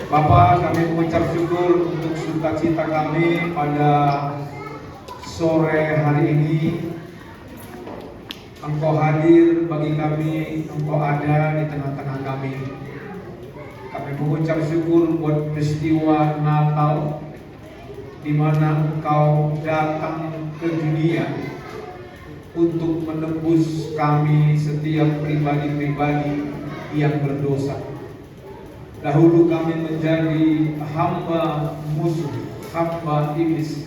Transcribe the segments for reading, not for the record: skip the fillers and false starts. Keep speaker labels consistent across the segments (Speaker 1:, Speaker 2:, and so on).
Speaker 1: Bapa, kami mengucap syukur untuk sukacita kami pada sore hari ini. Engkau hadir bagi kami, Engkau ada di tengah-tengah kami. Kami mengucap syukur buat peristiwa Natal, di mana Engkau datang ke dunia untuk menebus kami setiap pribadi-pribadi yang berdosa. Dahulu kami menjadi hamba musuh, hamba iblis,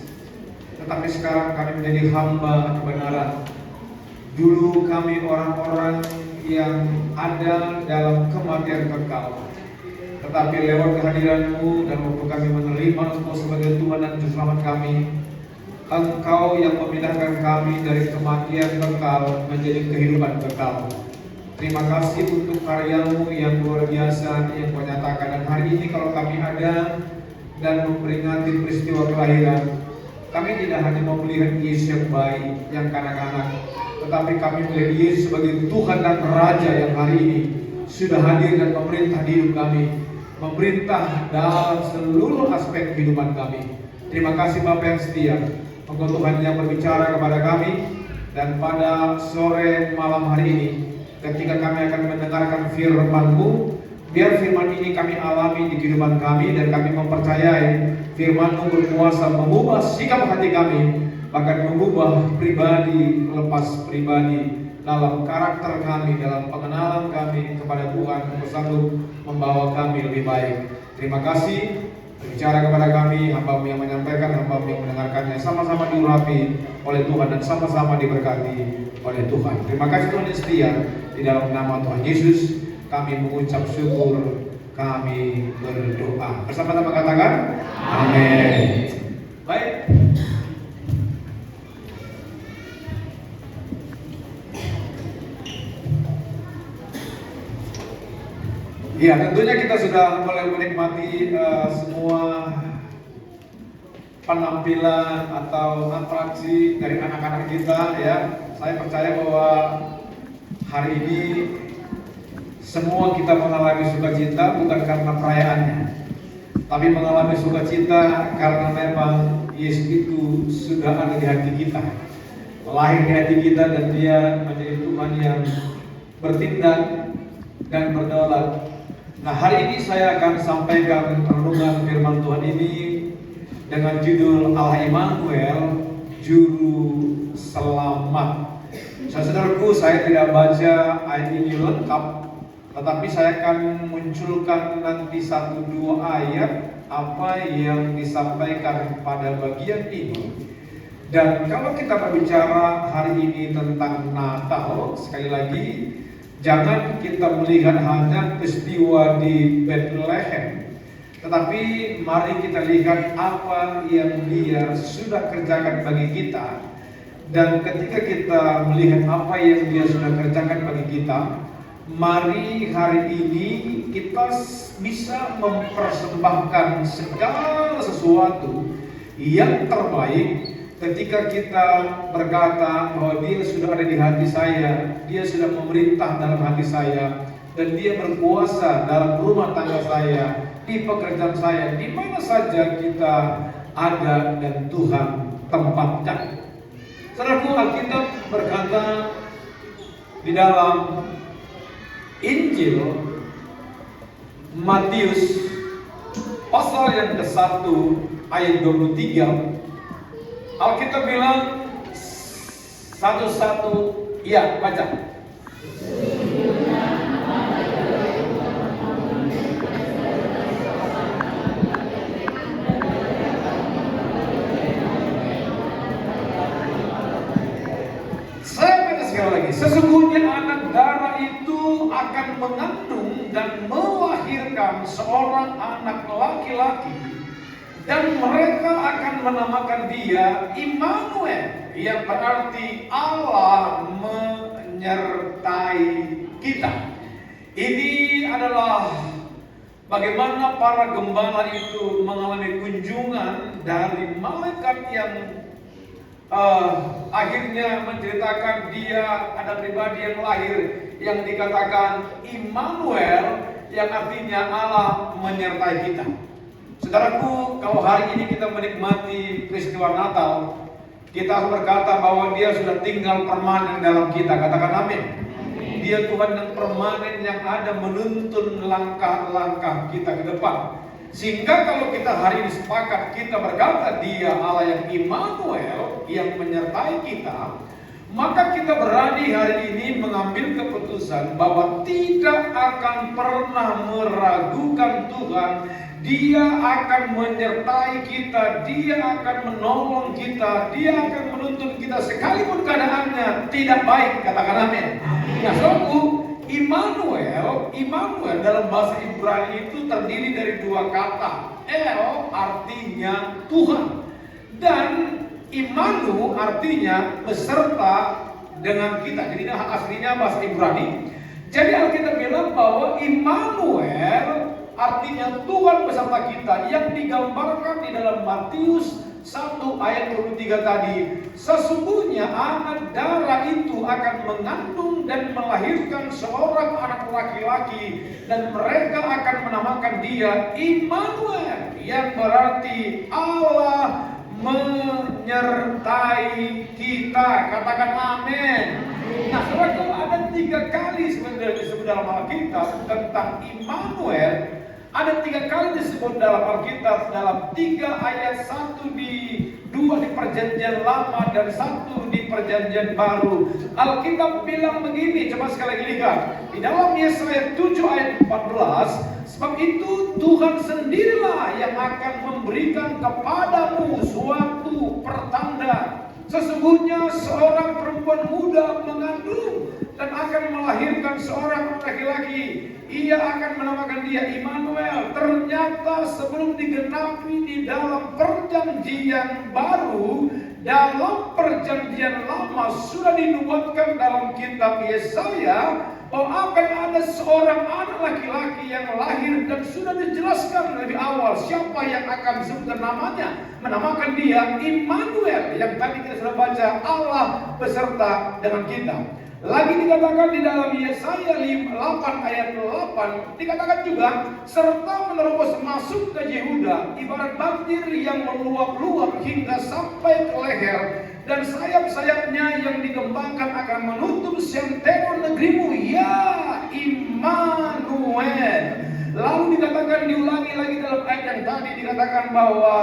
Speaker 1: tetapi sekarang kami menjadi hamba kebenaran. Dulu kami orang-orang yang ada dalam kematian kekal, tetapi lewat kehadiran-Mu dan waktu kami menerima Engkau sebagai Tuhan dan Juru Selamat kami, Engkau yang memindahkan kami dari kematian kekal menjadi kehidupan kekal. Terima kasih untuk karya-Mu yang luar biasa yang Kau nyatakan. Dan hari ini kalau kami ada dan memperingati peristiwa kelahiran, kami tidak hanya melihat Yesus yang baik, yang kanak-kanak, tetapi kami melihat Yesus sebagai Tuhan dan Raja yang hari ini sudah hadir dan memerintah di hidup kami, memerintah dalam seluruh aspek kehidupan kami. Terima kasih Bapa yang setia, Engkau Tuhan yang berbicara kepada kami. Dan pada sore malam hari ini, ketika kami akan mendengarkan firman-Mu, biar firman ini kami alami di kehidupan kami, dan kami mempercayai firman-Mu berkuasa mengubah sikap hati kami, bahkan mengubah pribadi lepas pribadi dalam karakter kami, dalam pengenalan kami kepada Tuhan. Engkau sanggup membawa kami lebih baik. Terima kasih. Berbicara kepada kami, hamba-Mu yang menyampaikan, hamba-Mu yang mendengarkannya, sama-sama diurapi oleh Tuhan dan sama-sama diberkati oleh Tuhan. Terima kasih Tuhan yang setia. Di dalam nama Tuhan Yesus kami mengucap syukur, kami berdoa. Bersama-sama katakan amin. Baik. Ya, tentunya kita sudah mulai menikmati semua penampilan atau atraksi dari anak-anak kita, ya. Saya percaya bahwa hari ini semua kita mengalami sukacita bukan karena perayaannya, tapi mengalami sukacita karena memang Yesus itu sudah ada di hati kita, lahir di hati kita, dan Dia menjadi Tuhan yang bertindak dan berdaulat. Nah, hari ini saya akan sampaikan renungan firman Tuhan ini dengan judul Allah Immanuel, Juru Selamat. Saudaraku, saya tidak baca ayat ini lengkap, tetapi saya akan munculkan nanti 1-2 ayat apa yang disampaikan pada bagian ini. Dan kalau kita berbicara hari ini tentang Natal, sekali lagi, jangan kita melihat hanya peristiwa di Bethlehem, tetapi mari kita lihat apa yang Dia sudah kerjakan bagi kita. Dan ketika kita melihat apa yang Dia sudah kerjakan bagi kita, mari hari ini kita bisa mempersembahkan segala sesuatu yang terbaik. Ketika kita berkata bahwa Dia sudah ada di hati saya, Dia sudah memerintah dalam hati saya, dan Dia berkuasa dalam rumah tangga saya, di pekerjaan saya, di mana saja kita ada dan Tuhan tempatkan. Saudaraku, Alkitab berkata di dalam Injil Matius pasal yang ke-1 ayat 23, Alkitab bilang satu-satu, ya, baca. Saya baca sekali lagi. Sesungguhnya anak darah itu akan mengandung dan melahirkan seorang anak laki-laki, dan mereka akan menamakan Dia Immanuel, yang berarti Allah menyertai kita. Ini adalah bagaimana para gembala itu mengalami kunjungan dari malaikat yang akhirnya menceritakan dia ada pribadi yang lahir yang dikatakan Immanuel, yang artinya Allah menyertai kita. Saudaraku, kalau hari ini kita menikmati peristiwa Natal, kita harus berkata bahwa Dia sudah tinggal permanen dalam kita. Katakan amin. Dia Tuhan yang permanen, yang ada menuntun langkah-langkah kita ke depan. Sehingga kalau kita hari ini sepakat, kita berkata Dia Allah yang Immanuel, yang menyertai kita, maka kita berani hari ini mengambil keputusan bahwa tidak akan pernah meragukan Tuhan. Dia akan menyertai kita, Dia akan menolong kita, Dia akan menuntun kita sekalipun keadaannya tidak baik. Katakan amin. Nah, saudaraku, Immanuel dalam bahasa Ibrani itu terdiri dari dua kata. El artinya Tuhan, dan Imanu artinya beserta dengan kita. Jadi aslinya bahasa Ibrani. Jadi Alkitab bilang bahwa Immanuel artinya Tuhan beserta kita, yang digambarkan di dalam Matius 1 ayat 23 tadi. Sesungguhnya anak darah itu akan mengandung dan melahirkan seorang anak laki-laki, dan mereka akan menamakan dia Immanuel, yang berarti Allah menyertai kita. Katakan amin. Nah, saudara, ada 3 kali sebenarnya disebut dalam Alkitab tentang Immanuel. Ada 3 kali disebut dalam Alkitab, dalam 3 ayat, 2 di perjanjian lama dan 1 di perjanjian baru. Alkitab bilang begini, coba sekali lagi lihat. Di dalam Yesaya 7 ayat 14, sebab itu Tuhan sendirilah yang akan memberikan kepadamu suatu pertanda. Sesungguhnya seorang perempuan muda mengandung dan akan melahirkan seorang laki-laki. Ia akan menamakan dia Immanuel. Ternyata sebelum digenapi di dalam perjanjian baru, dalam perjanjian lama sudah dinubuatkan dalam kitab Yesaya bahwa akan ada seorang anak laki-laki yang lahir, dan sudah dijelaskan lebih awal siapa yang akan disebutkan namanya, menamakan dia Immanuel, yang tadi kita sudah baca, Allah beserta dengan kita. Lagi dikatakan di dalam Yesaya 8 ayat 8, dikatakan juga, serta menerobos masuk ke Yehuda ibarat banjir yang meluap-luap hingga sampai ke leher, dan sayap-sayapnya yang dikembangkan akan menutup senteno negerimu, ya Immanuel. Lalu dikatakan, diulangi lagi dalam ayat yang tadi, dikatakan bahwa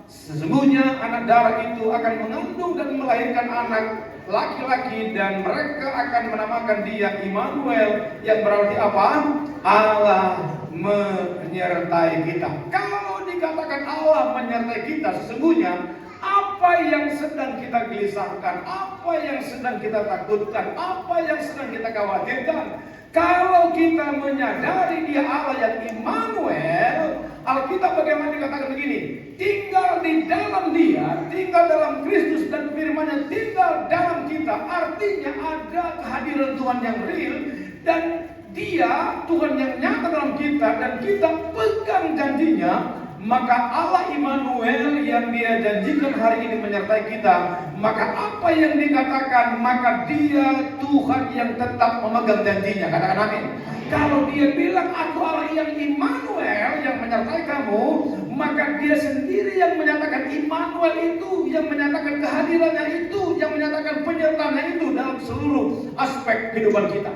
Speaker 1: sesungguhnya anak darah itu akan mengandung dan melahirkan anak laki-laki, dan mereka akan menamakan dia Immanuel, yang berarti apa? Allah menyertai kita. Kalau dikatakan Allah menyertai kita, sesungguhnya apa yang sedang kita gelisahkan, apa yang sedang kita takutkan, apa yang sedang kita khawatirkan, kalau kita menyadari dia Allah yang Immanuel, Alkitab bagaimana dikatakan begini, tinggal di dalam dia, tinggal dalam Kristus, dan firman-Nya tinggal dalam kita. Artinya ada kehadiran Tuhan yang real, dan dia Tuhan yang nyata dalam kita, dan kita pegang janjinya. Maka Allah Immanuel yang dia janjikan hari ini menyertai kita. Maka apa yang dikatakan, maka dia Tuhan yang tetap memegang janjinya. Katakan amin. Kalau dia bilang aku Allah yang Immanuel, yang menyertai kamu, maka dia sendiri yang menyatakan Immanuel itu, yang menyatakan kehadirannya itu, yang menyatakan penyertaannya itu dalam seluruh aspek kehidupan kita.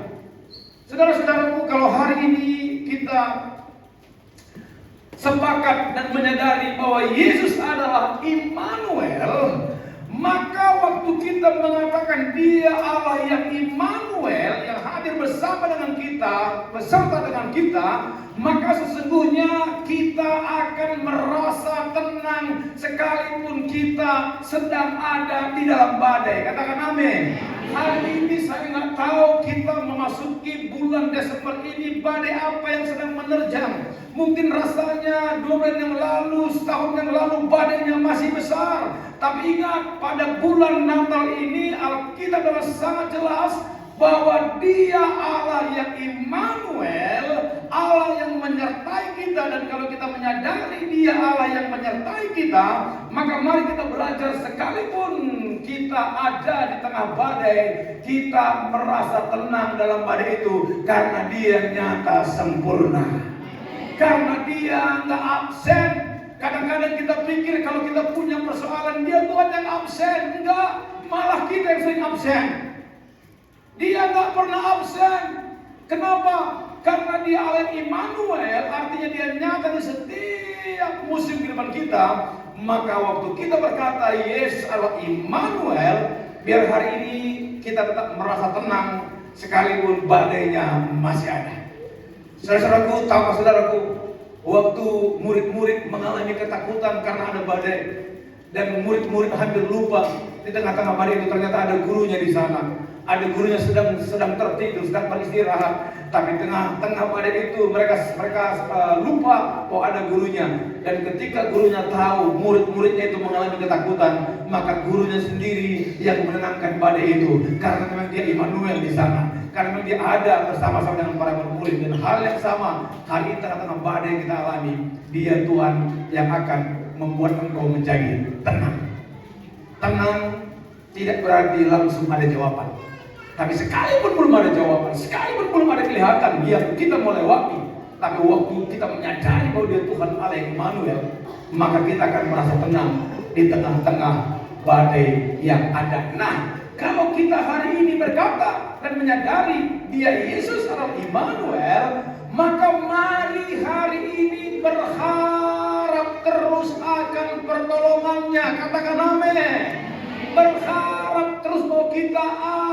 Speaker 1: Saudara-saudaraku, kalau hari ini kita sepakat dan menyadari bahwa Yesus adalah Immanuel, maka waktu kita mengatakan dia Allah yang Immanuel, yang hadir bersama dengan kita, beserta dengan kita, maka sesungguhnya kita akan merasa tenang sekalipun kita sedang ada di dalam badai. Katakan amin. Hari ini saya nggak tahu kita memasuki bulan Desember ini badai apa yang sedang menerjang. Mungkin rasanya 2 bulan yang lalu, setahun yang lalu badainya masih besar. Tapi ingat, pada bulan Natal ini Alkitab adalah sangat jelas bahwa dia Allah yang Immanuel, Allah yang menyertai kita. Dan kalau kita menyadari dia Allah yang menyertai kita, maka mari kita belajar sekalipun
Speaker 2: kita ada di tengah badai, kita merasa tenang dalam badai itu karena Dia nyata sempurna. Karena Dia nggak absen. Kadang-kadang kita pikir kalau kita punya persoalan, Dia Tuhan yang absen. Enggak, malah kita yang sering absen. Dia nggak pernah absen. Kenapa? Karena Dia Allah Immanuel, artinya Dia nyata di setiap musim kehidupan kita. Maka waktu kita berkata Yesus Allah Immanuel, biar hari ini kita tetap merasa tenang sekalipun badainya masih ada. Saudaraku, tahukah saudaraku, waktu murid-murid mengalami ketakutan karena ada badai, dan murid-murid hampir lupa di tengah-tengah badai itu ternyata ada gurunya di sana. Ada gurunya sedang tertidur, sedang beristirahat. Tapi tengah-tengah badai itu mereka lupa bahwa ada gurunya. Dan ketika gurunya tahu murid-muridnya itu mengalami ketakutan, maka gurunya sendiri yang menenangkan badai itu. Karena memang Dia Immanuel di sana. Karena memang Dia ada bersama-sama dengan para murid. Dan hal yang sama hari ini tengah-tengah badai kita alami, Dia Tuhan yang akan membuat engkau menjadi tenang. Tenang tidak berarti langsung ada jawaban. Tapi sekalipun belum ada jawaban, sekalipun belum ada kelihatan yang kita mau lewati, tapi waktu kita menyadari bahwa Dia Tuhan Allah yang Immanuel, maka kita akan merasa tenang di tengah-tengah badai yang ada. Nah, kalau kita hari ini berkata dan menyadari Dia Yesus Allah Immanuel, maka mari hari ini berharap terus akan pertolongannya. Katakan amin. Berharap terus bahwa kita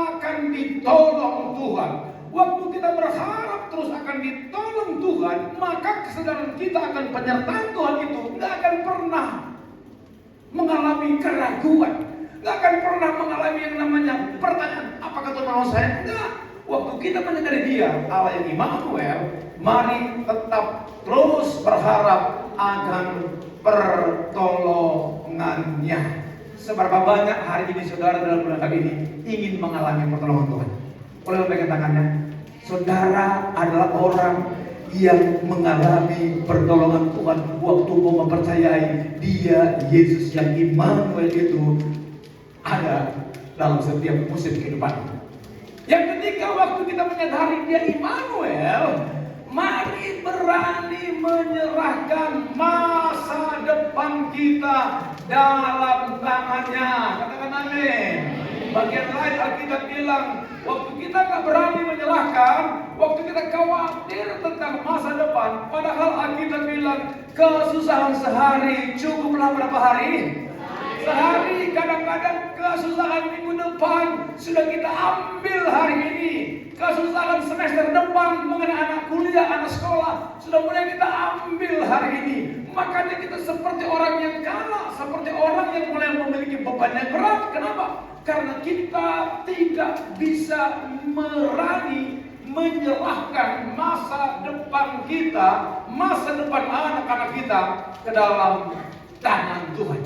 Speaker 2: akan ditolong Tuhan. Waktu kita berharap terus akan ditolong Tuhan, maka kesadaran kita akan penyertaan Tuhan itu nggak akan pernah mengalami keraguan, nggak akan pernah mengalami yang namanya pertanyaan, apakah Tuhan mau saya? Enggak. Waktu kita menyadari Dia Allah yang Immanuel, mari tetap terus berharap akan pertolongannya. Seberapa banyak hari ini saudara dalam bulan ini ingin mengalami pertolongan Tuhan? Boleh lambaikan tangannya. Saudara adalah orang yang mengalami pertolongan Tuhan waktu mau mempercayai Dia Yesus yang Immanuel itu ada dalam setiap musim kehidupan. Yang ketika waktu kita menyadari Dia Immanuel, mari berani menyerahkan masa depan kita dalam tangannya. Katakan amin. Bagian lain Alkitab bilang, waktu kita gak berani menyerahkan, waktu kita khawatir tentang masa depan, padahal Alkitab bilang kesusahan sehari cukuplah berapa hari? Sehari. Kadang-kadang kesusahan minggu depan sudah kita ambil hari ini. Kesusahan semester depan mengenai anak kuliah, anak sekolah sudah mulai kita ambil hari ini. Makanya kita seperti orang yang kalah, seperti orang yang mulai memiliki beban yang berat. Kenapa? Karena kita tidak bisa berani menyerahkan masa depan kita, masa depan anak-anak kita ke dalam tangan Tuhan.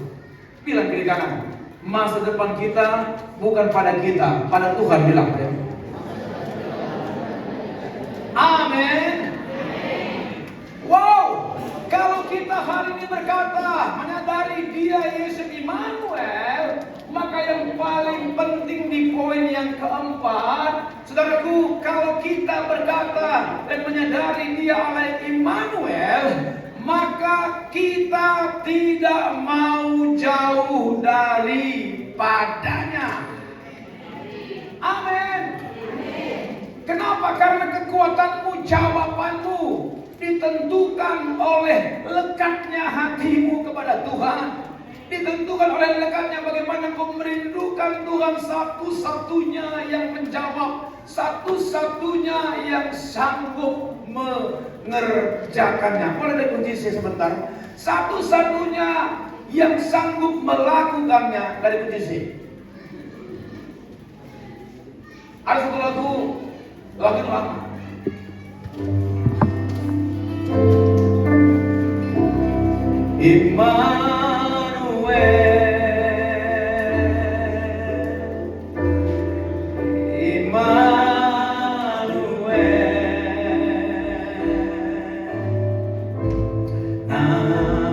Speaker 2: Bilang kiri kanan, masa depan kita bukan pada kita, pada Tuhan. Bilang ya. Amin. Wow, kalau kita hari ini berkata menyadari Dia Yesus Immanuel, maka yang paling penting di poin yang keempat, saudaraku, kalau kita berkata dan menyadari Dia Allah Immanuel, maka kita tidak mau jauh daripadanya. Amin. Kenapa? Karena kekuatanmu, jawabanmu ditentukan oleh lekatnya hatimu kepada Tuhan. Ditentukan oleh lekatnya bagaimana kau merindukan Tuhan, satu-satunya yang menjawab, satu-satunya yang sanggup mengerjakannya. Boleh dikunci saya sebentar? Satu-satunya yang sanggup melakukannya. Dari kunci saya. Ada satu lagu lama. Namanya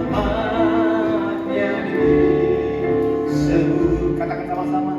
Speaker 2: disebut, katakan sama-sama.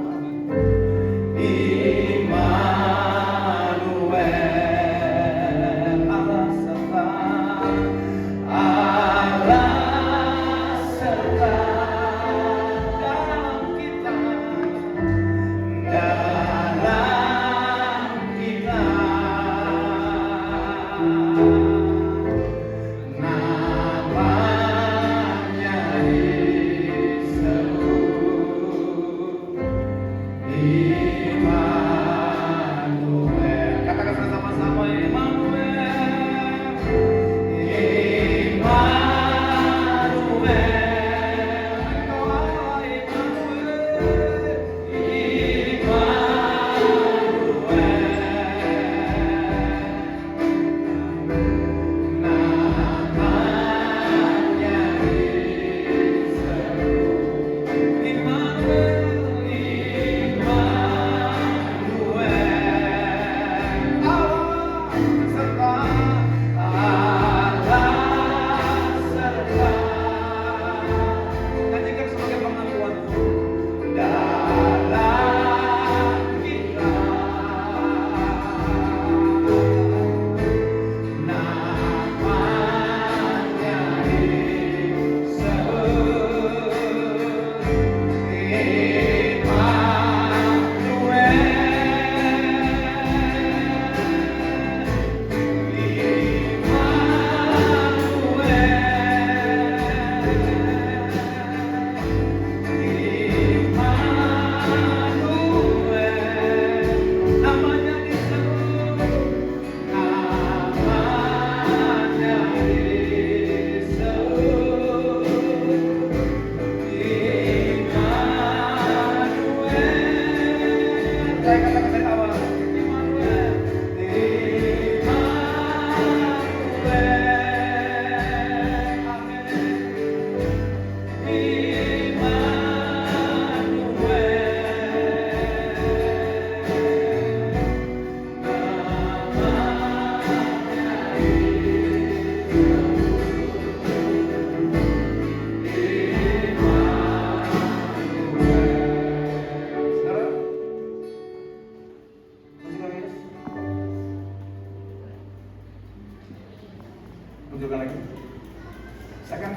Speaker 2: Saya akan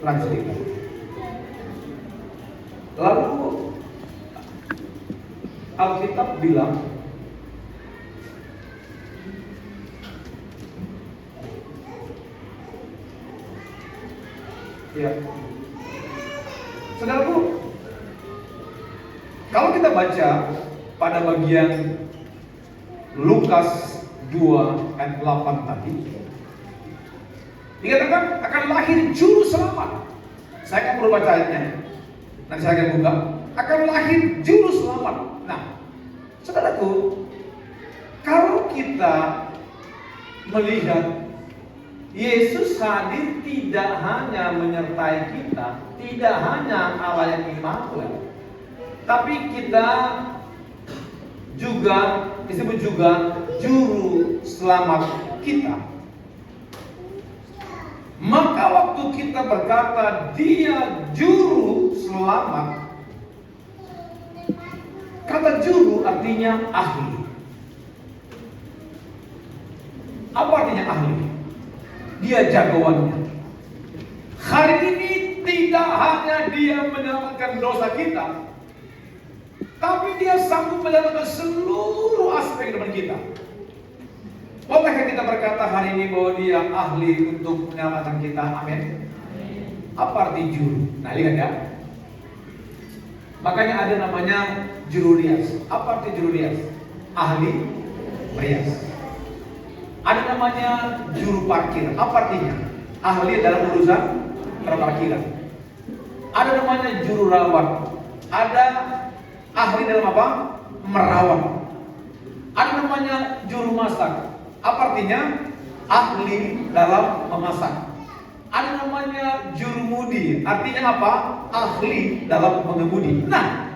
Speaker 2: lanjutkan. Lalu Alkitab bilang ya, saudaraku, kalau kita baca pada bagian Lukas 2 ayat 8 tadi, dikatakan akan lahir juru selamat. Saya akan perlu bacanya. Nanti saya akan buka. Akan lahir juru selamat. Nah, saudaraku, kalau kita melihat Yesus hadir tidak hanya menyertai kita, tidak hanya Allah yang Immanuel, tapi kita juga disebut juga juru selamat kita. Maka waktu kita berkata dia juru selamat, kata juru artinya ahli. Apa artinya ahli? Dia jagoannya. Hari ini tidak hanya dia menyelamatkan dosa kita, tapi dia sanggup menyelamatkan seluruh aspek hidup kita. Bolehkah kita berkata hari ini bahwa dia ahli untuk menyelamatkan kita? Amin. Apa arti juru? Nah, lihat ya. Makanya ada namanya juru rias. Apa arti juru rias? Ahli rias. Ada namanya juru parkir. Apa artinya? Ahli dalam urusan perparkiran. Ada namanya juru rawat. Ada ahli dalam apa? Merawat. Ada namanya juru masak. Apa artinya? Ahli dalam memasak. Ada namanya juru mudi. Artinya apa? Ahli dalam mengemudi. Nah,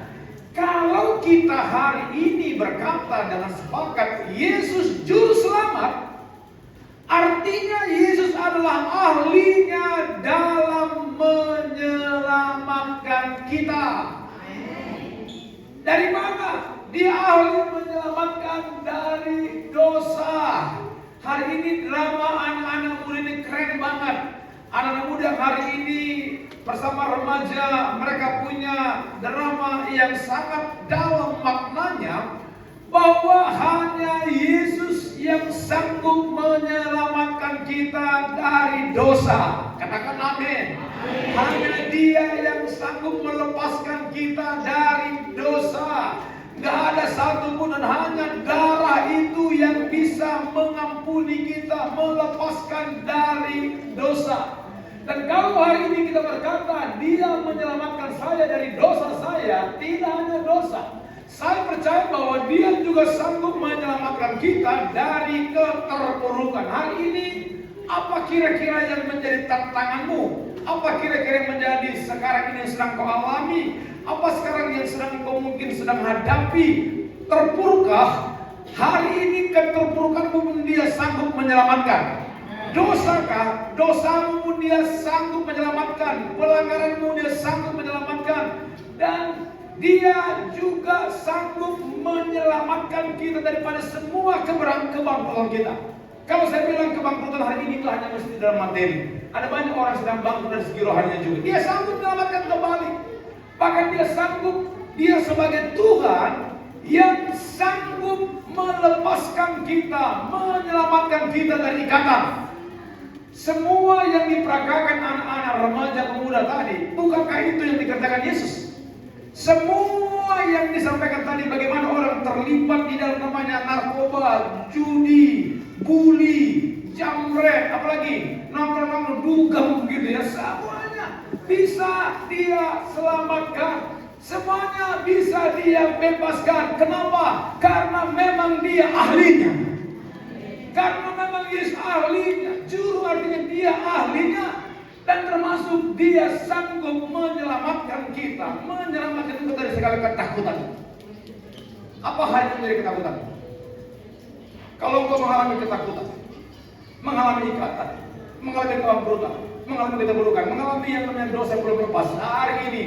Speaker 2: kalau kita hari ini berkata dengan sepakat Yesus juru selamat, artinya Yesus adalah ahlinya dalam menyelamatkan kita. Dari mana? Dia ahli menyelamatkan dari dosa. Hari ini drama anak-anak muda ini keren banget. Anak-anak muda hari ini bersama remaja, mereka punya drama yang sangat dalam maknanya, bahwa hanya Yesus yang sanggup menyelamatkan kita dari dosa. Katakan amin. Hanya Dia yang sanggup melepaskan kita dari dosa. Gak ada satupun, dan hanya darah itu yang bisa mengampuni kita, melepaskan dari dosa. Dan kalau hari ini kita berkata Dia menyelamatkan saya dari dosa saya, tidak hanya dosa, saya percaya bahwa Dia juga sanggup menyelamatkan kita dari keterpurukan. Hari ini, apa kira-kira yang menjadi tantanganmu? Apa kira-kira yang menjadi sekarang ini yang sedang kau alami? Apa sekarang yang sedang kau mungkin sedang hadapi? Terpurukah? Hari ini keterpurukanmu pun Dia sanggup menyelamatkan. Dosakah? Dosamu pun Dia sanggup menyelamatkan. Pelanggaranmu Dia sanggup menyelamatkan. Dan Dia juga sanggup menyelamatkan kita daripada semua kebangkrutan kita. Kalau saya bilang kebangkrutan hari ini itu hanya mesti dalam materi. Ada banyak orang sedang bangkrut dari segi rohaninya juga. Dia sanggup menyelamatkan kembali. Bahkan Dia sanggup, Dia sebagai Tuhan yang sanggup melepaskan kita, menyelamatkan kita dari ikatan. Semua yang diperagakan anak-anak remaja pemuda tadi, bukankah itu yang dikerjakan Yesus? Semua yang disampaikan tadi, bagaimana orang terlibat di dalam namanya narkoba, judi, bully, jamret, apalagi nongkrong-nongkrong dugem begitu ya, semuanya bisa Dia selamatkan, semuanya bisa Dia bebaskan. Kenapa? Karena memang Dia ahlinya. Karena memang Yesus ahlinya. Juru artinya Dia ahlinya. Dan termasuk Dia sanggup menyelamatkan kita, menyelamatkan kita dari segala ketakutan. Apa hal yang menjadi ketakutan? Kalau engkau mengalami ketakutan, mengalami ikatan, mengalami kebangkrutan, mengalami keterpurukan, mengalami yang namanya dosa yang belum lepas, hari ini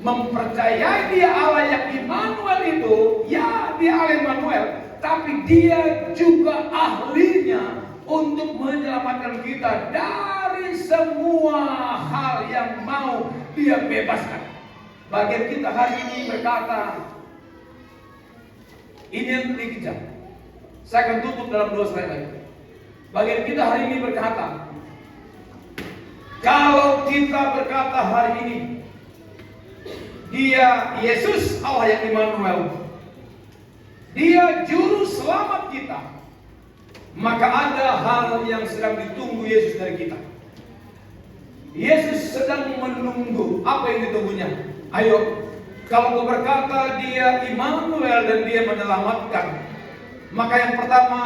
Speaker 2: mempercayai Dia Allah yang Immanuel itu, ya Dia Allah Immanuel, tapi Dia juga ahlinya untuk menyelamatkan kita dari semua hal yang mau Dia bebaskan. Bagian kita hari ini berkata, ini yang dikejar. Saya akan tutup dalam 2 slide lagi. Bagian kita hari ini berkata, kalau kita berkata hari ini, Dia Yesus Allah yang Immanuel, Dia juru selamat kita, maka ada hal yang sedang ditunggu Yesus dari kita. Yesus sedang menunggu. Apa yang ditunggunya? Ayo, kalau kau berkata Dia Immanuel dan Dia menyelamatkan, maka yang pertama,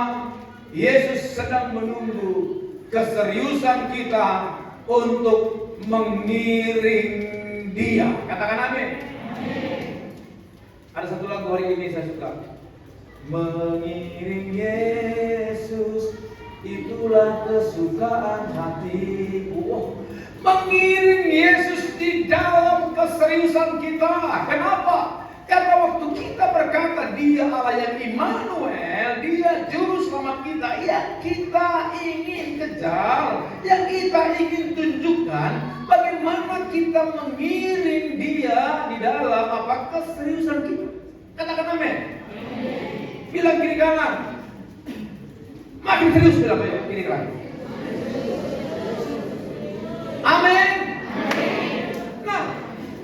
Speaker 2: Yesus sedang menunggu keseriusan kita untuk mengiring Dia. Katakan amin. Ada satu lagu hari ini saya suka. Mengiring Yesus, itulah kesukaan hatiku. Mengiring Yesus di dalam keseriusan kita. Kenapa? Karena waktu kita berkata Dia Allah yang Immanuel, Dia juru selamat kita, ya kita ingin kejar, yang kita ingin tunjukkan bagaimana kita mengiring Dia di dalam apa keseriusan kita. Katakan amin. Bilang kiri kanan. Makin serius bilang ayo kiri kanan. Amin. Nah,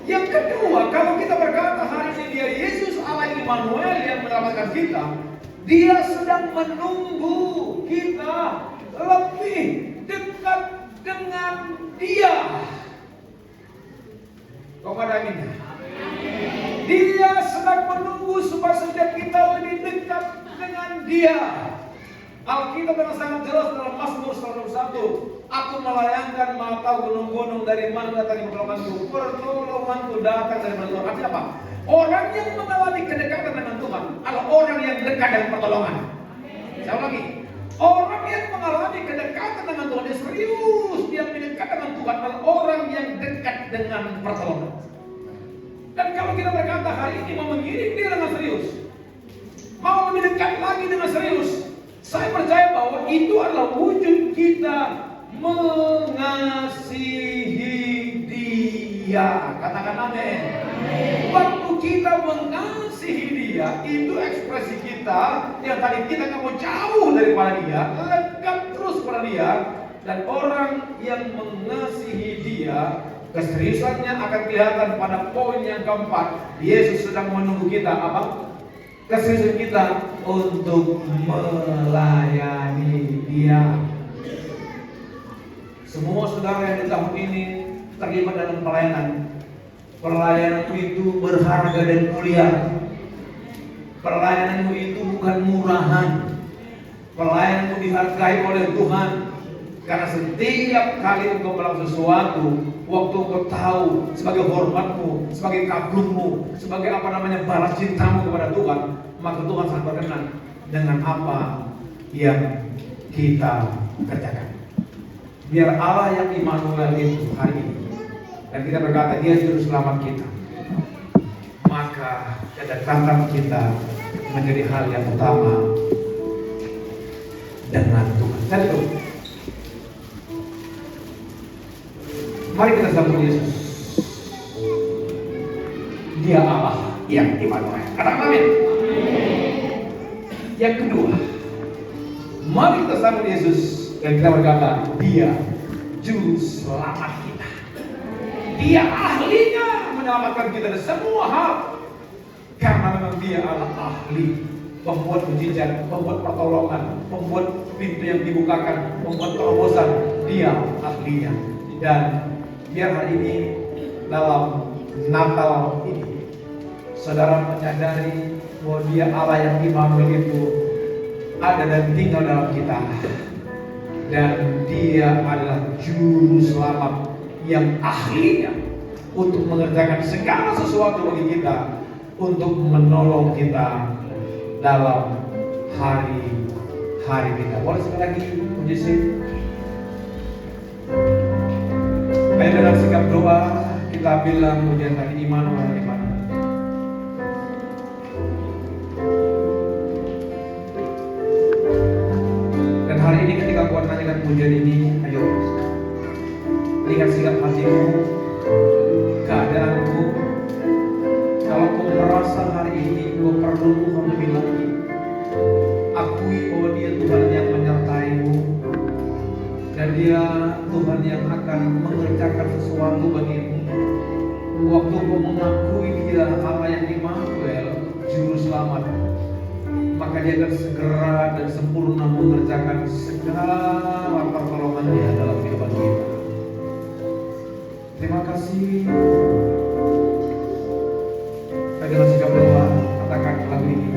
Speaker 2: yang kedua, kalau kita berkata hari ini Dia Yesus Allah Immanuel yang menyelamatkan kita, Dia sedang menunggu kita lebih dekat dengan Dia. Kau ada ini? Dia sedang menunggu supaya setiap kita lebih dekat dengan Dia. Alkitab dengan sangat jelas dalam Mazmur 101. Aku melayangkan mata gunung-gunung, dari mana datang pertolonganku? Pertolonganku datang dari mana Tuhan? Artinya apa? Orang yang mengalami kedekatan dengan Tuhan adalah orang yang dekat dengan pertolongan. Saya ulangi. Orang yang mengalami kedekatan dengan Tuhan, dia serius, dia mendekat dengan Tuhan, adalah orang yang dekat dengan pertolongan. Dan kalau kita berkata hari ini mau mengiring Dia dengan serius, mau lebih dekat lagi dengan serius, saya percaya bahwa itu adalah wujud kita mengasihi Dia. Katakan amin. Waktu kita mengasihi Dia, itu ekspresi kita yang tadi kita nggak mau jauh daripada Dia, dekat terus pada Dia. Dan orang yang mengasihi Dia, keseriusannya akan kelihatan pada poin yang keempat. Yesus sedang menunggu kita apa? Keseriusan kita untuk melayani Dia. Semua saudara yang di tahun ini terlibat dalam pelayanan, pelayananmu itu berharga dan mulia. Pelayananmu itu bukan murahan. Pelayananmu dihargai oleh Tuhan. Karena setiap kali engkau melakukan sesuatu, waktu engkau tahu sebagai hormatmu, sebagai kagummu, sebagai balas cintamu kepada Tuhan, maka Tuhan sangat berkenan dengan apa yang kita kerjakan. Biar Allah yang Immanuel itu hari ini, dan kita berkata Dia juru selamat kita, maka kedekatan kita menjadi hal yang utama dengan Tuhan. Satu. Mari kita sambut Yesus. Dia Allah yang Immanuel. Katakan amin. Yang kedua, mari kita sambut Yesus dan kita berkata, Dia juru selamat kita. Dia ahlinya menyelamatkan kita dari semua hal. Karena memang Dia adalah ahli membuat mujizat, membuat pertolongan, membuat pintu yang dibukakan, membuat terobosan. Dia ahlinya. Dan biar hari ini dalam Natal ini saudara menyadari bahwa Dia Allah yang Immanuel itu ada dan tinggal dalam kita, dan Dia adalah juru selamat yang ahlinya untuk mengerjakan segala sesuatu bagi kita, untuk menolong kita dalam hari-hari kita. Boleh sekali lagi puji. Baik, dengan sikap doa kita bilang pujian tadi Immanuel, Immanuel. Dan hari ini ketika aku nanyakan pujian ini, ayo
Speaker 1: lihat sikap hatimu, keadaanmu. Kalau kau merasa hari ini kau perlu Tuhan lebih lagi, akui bahwa Dia Tuhan yang menyertaimu, dan Dia Tuhan yang akan mengerjakan sesuatu bagimu. Waktu kau mengakui Dia Allah yang Immanuel, Juru Selamat, maka Dia akan segera dan sempurna mengerjakan segala pertolongan Dia dalam kehidupan kita. Terima kasih. Dengan sikap doa, katakan lagu ini.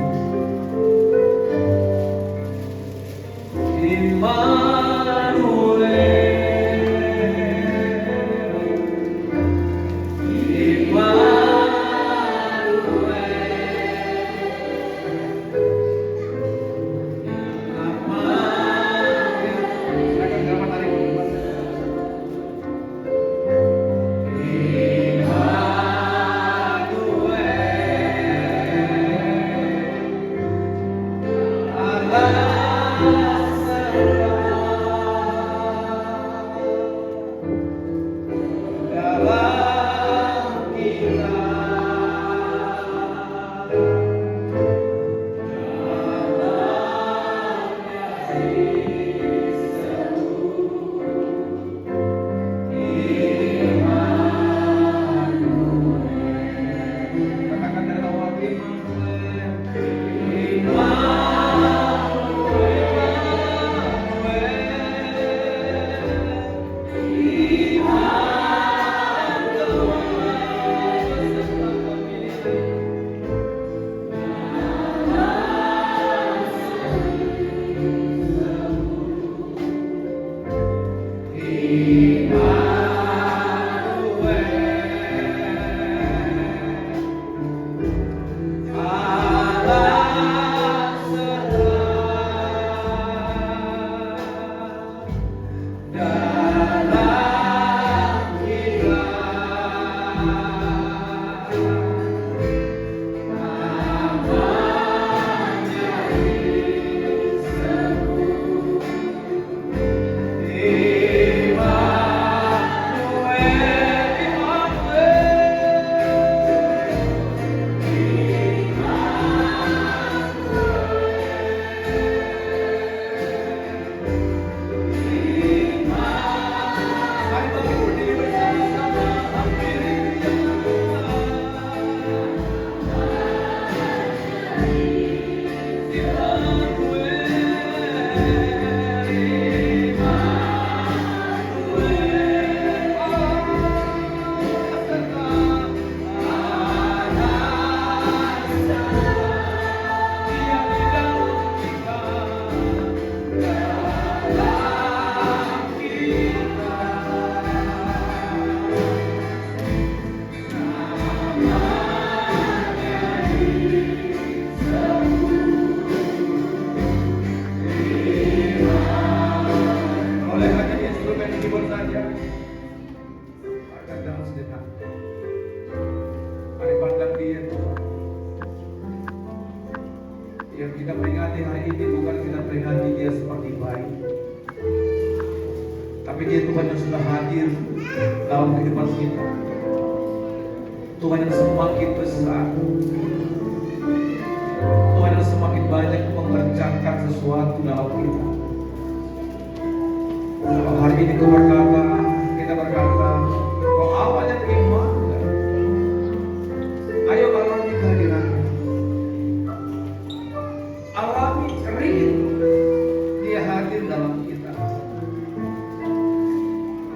Speaker 1: Yang kita peringati hari ini bukan kita peringati Dia seperti bayi, tapi Dia Tuhan yang sudah hadir dalam kehidupan kita. Tuhan yang semakin besar, Tuhan yang semakin banyak mengerjakan sesuatu dalam kita. Kalau hari ini kita berkata, kau Allah yang Immanuel, ayo alami kehadiran-Nya. Alami rindu Dia hadir dalam kita.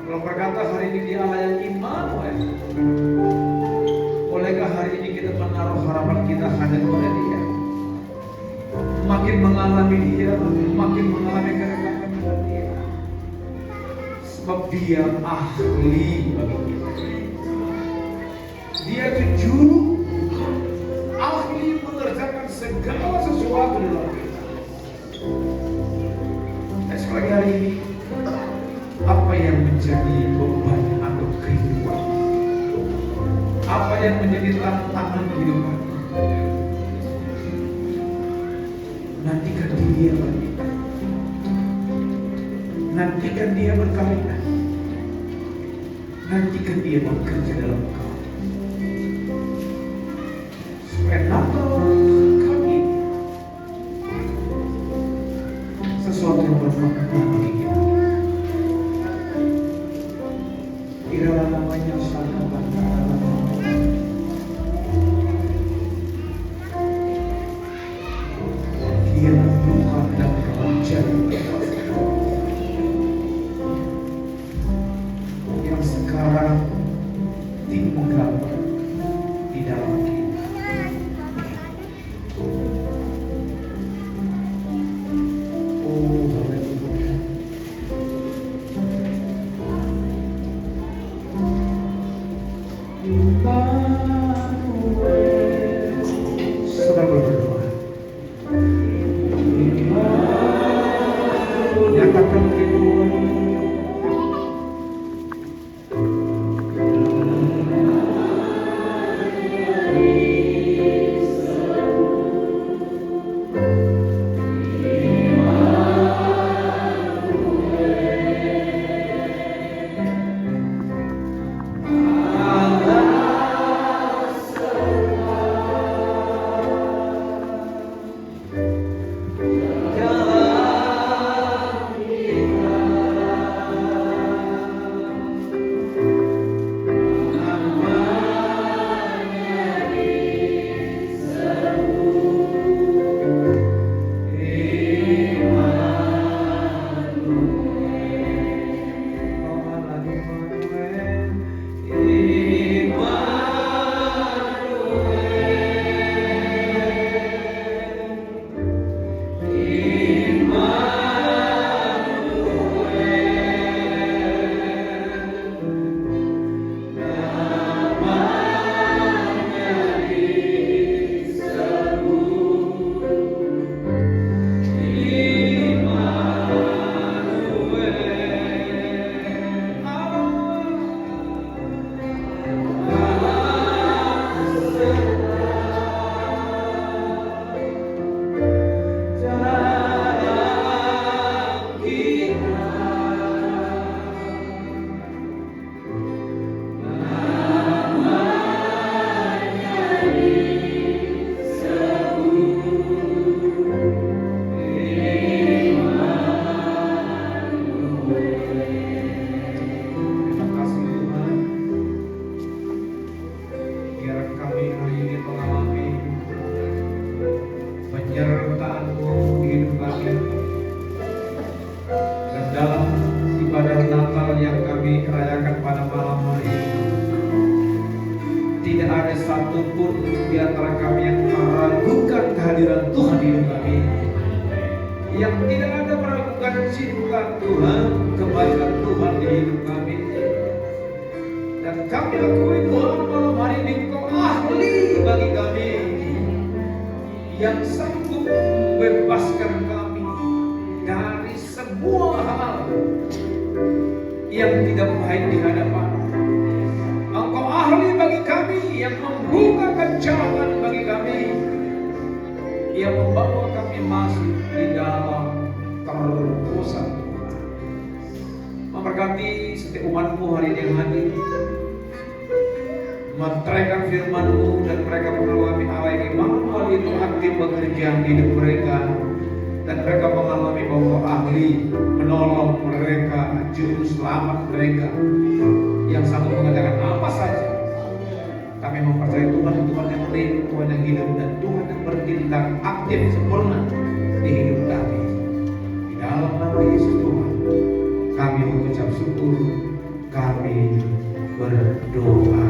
Speaker 1: Kalau berkata hari ini Dia Allah yang Immanuel, bolehkah hari ini kita menaruh harapan kita hanya kepada Dia? Makin mengalami Dia, makin mengalami kedekatan dengan Dia, sebab Dia ahli bagi kita. Dia juru ahli mengerjakan segala sesuatu dalam kita. Dan sekali lagi hari ini, apa yang menjadi beban atau kehidupan? Apa yang menjadi tantangan kehidupan? Nantikan Dia berkata. Nantikan Dia berkata.
Speaker 2: nantikan dia bekerja dalam kau. Supaya Natal kali ini sesuatu yang bermakna bagi kita. Kiralah namanya satu bangsa. Kira Tuhan dan kerajaan yang sekarang tinggal di dalam kita. Oh, haleluya. Saudara berdoa. Nyatakan firman. Tidak ada satupun di antara kami yang meragukan kehadiran Tuhan di hidup kami. Yang tidak ada meragukan cinta Tuhan, kebaikan Tuhan di hidup kami. Dan kami akui Tuhan malam hari ini Engkau ahli bagi kami, yang sanggup membebaskan kami dari semua hal yang tidak baik di hadapan. Engkau ahli bagi kami, yang membukakan jalan bagi kami, yang membawa kami masuk di dalam terobosan. Memberkati setiap umat-Mu hari ini yang hadir, menerangkan firman-Mu, dan mereka mengalami Allah yang manual itu aktif bekerja di hidup mereka, dan mereka mengalami bahwa Engkau ahli menolong mereka, juru selamat mereka yang sanggup mengatakan apa saja. Kami mempercayai Tuhan, Tuhan yang real, Tuhan yang hidup, dan Tuhan yang bertindak aktif sempurna di hidup kami. Di dalam nama Yesus Tuhan, kami mengucap syukur, kami berdoa.